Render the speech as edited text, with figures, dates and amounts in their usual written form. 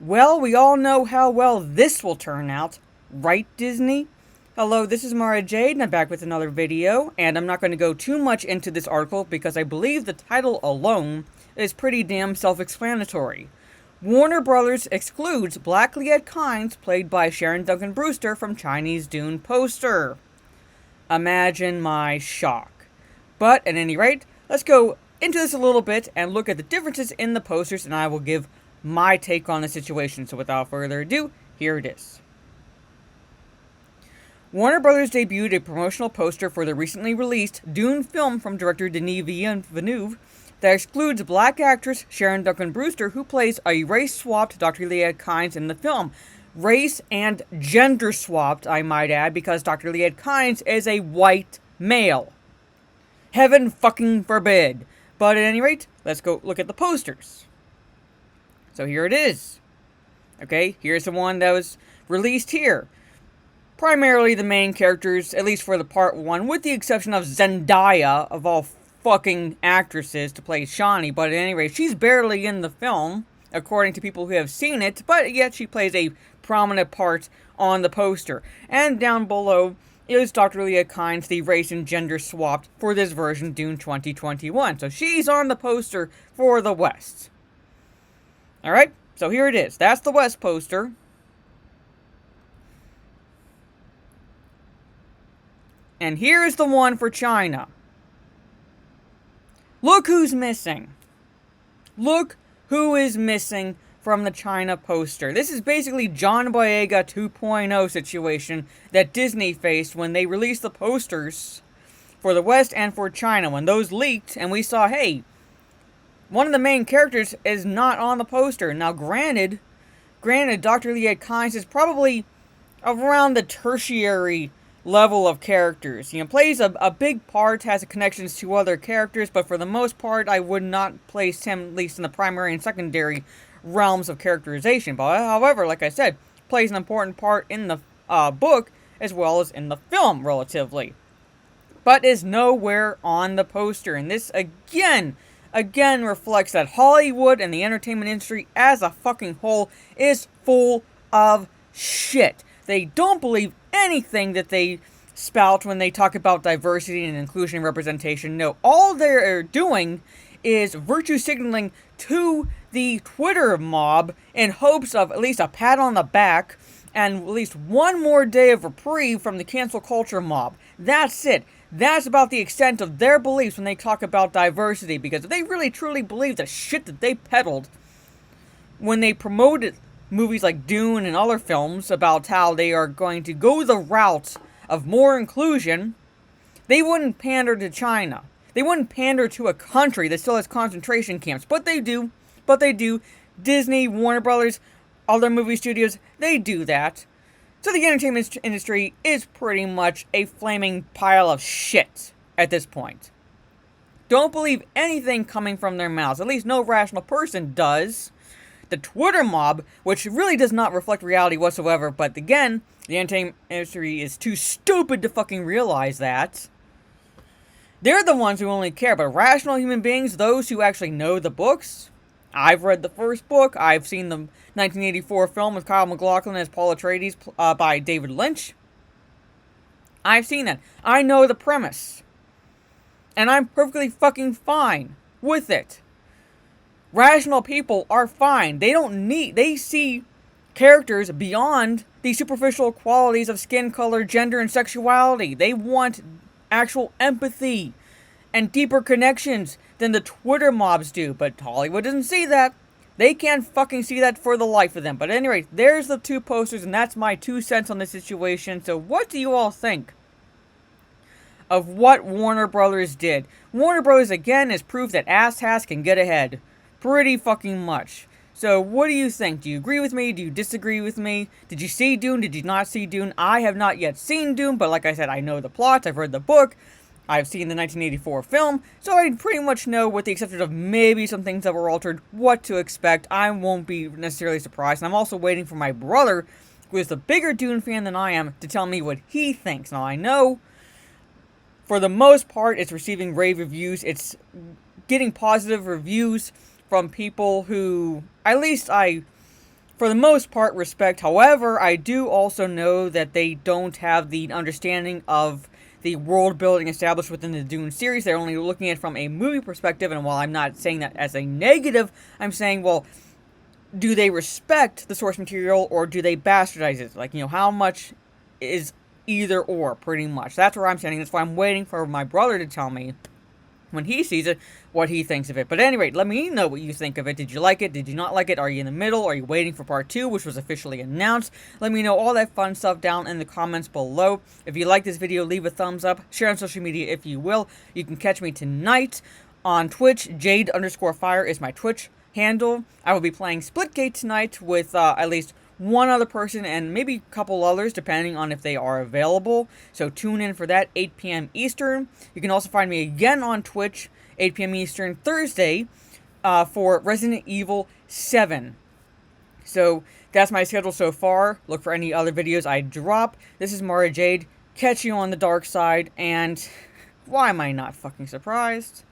Well, we all know how well this will turn out, right, Disney? Hello, this is Mara Jade, and I'm back with another video, and I'm not going to go too much into this article because I believe the title alone is pretty damn self-explanatory. Warner Brothers excludes Black Liet Kynes, played by Sharon Duncan Brewster, from Chinese Dune poster. Imagine my shock. But, at any rate, let's go into this a little bit and look at the differences in the posters, and I will give my take on the situation. So without further ado, here it is. Warner Brothers debuted a promotional poster for the recently released Dune film from director Denis Villeneuve that excludes black actress Sharon Duncan Brewster, who plays a race-swapped Dr. Liet Kynes in the film. Race and gender-swapped, I might add, because Dr. Liet Kynes is a white male. Heaven fucking forbid. But at any rate, let's go look at the posters. So here it is. Okay, here's the one that was released here. Primarily the main characters, at least for the part one, with the exception of Zendaya, of all fucking actresses, to play Shani. But at any rate, she's barely in the film, according to people who have seen it, but yet she plays a prominent part on the poster. And down below is Dr. Liet Kynes, the race and gender swapped for this version, Dune 2021. So she's on the poster for the West. Alright, so here it is. That's the West poster. And here's the one for China. Look who's missing. Look who is missing from the China poster. This is basically John Boyega 2.0 situation that Disney faced when they released the posters for the West and for China. When those leaked and we saw, hey, one of the main characters is not on the poster. Now, granted, Dr. Liet Kynes is probably around the tertiary level of characters. You know, plays a big part, has connections to other characters, but for the most part, I would not place him, at least in the primary and secondary realms of characterization. But, however, like I said, plays an important part in the book as well as in the film, relatively. But is nowhere on the poster. And this, again reflects that Hollywood and the entertainment industry as a fucking whole is full of shit. They don't believe anything that they spout when they talk about diversity and inclusion and representation. No, all they're doing is virtue signaling to the Twitter mob in hopes of at least a pat on the back and at least one more day of reprieve from the cancel culture mob. That's it. That's about the extent of their beliefs when they talk about diversity, because if they really truly believe the shit that they peddled when they promoted movies like Dune and other films about how they are going to go the route of more inclusion, they wouldn't pander to China. They wouldn't pander to a country that still has concentration camps. But they do. Disney, Warner Brothers, other movie studios, they do that. So the entertainment industry is pretty much a flaming pile of shit at this point. Don't believe anything coming from their mouths. At least no rational person does. The Twitter mob, which really does not reflect reality whatsoever, but again, the entertainment industry is too stupid to fucking realize that. They're the ones who only care, but rational human beings, those who actually know the books. I've read the first book. I've seen the 1984 film with Kyle MacLachlan as Paul Atreides by David Lynch. I've seen that. I know the premise. And I'm perfectly fucking fine with it. Rational people are fine. They see characters beyond the superficial qualities of skin color, gender, and sexuality. They want actual empathy and deeper connections than the Twitter mobs do. But Hollywood doesn't see that. They can't fucking see that for the life of them. But anyway, there's the two posters, and that's my 2 cents on the situation. So what do you all think of what Warner Brothers did? Warner Brothers, again, is proof that asshats can get ahead. Pretty fucking much. So what do you think? Do you agree with me? Do you disagree with me? Did you see Dune? Did you not see Dune? I have not yet seen Dune, but like I said, I know the plots. I've read the book. I've seen the 1984 film, so I pretty much know, with the exception of maybe some things that were altered, what to expect. I won't be necessarily surprised. And I'm also waiting for my brother, who is a bigger Dune fan than I am, to tell me what he thinks. Now, I know, for the most part, it's receiving rave reviews. It's getting positive reviews from people who, at least I for the most part, respect. However, I do also know that they don't have the understanding of the world building established within the Dune series. They're only looking at it from a movie perspective, and while I'm not saying that as a negative, I'm saying, well, do they respect the source material or do they bastardize it? Like, how much is either or, pretty much. That's where I'm standing. That's why I'm waiting for my brother to tell me, when he sees it, what he thinks of it. But at any rate, let me know what you think of it. Did you like it? Did you not like it? Are you in the middle? Are you waiting for part 2, which was officially announced? Let me know all that fun stuff down in the comments below. If you like this video, leave a thumbs up. Share on social media if you will. You can catch me tonight on Twitch. Jade_Fire is my Twitch handle. I will be playing Splitgate tonight with at least one other person and maybe a couple others, depending on if they are available. So tune in for that, 8 p.m. Eastern. You can also find me again on Twitch, 8 p.m. Eastern, Thursday, for Resident Evil 7. So that's my schedule so far. Look for any other videos I drop. This is Mara Jade. Catch you on the dark side, and why am I not fucking surprised?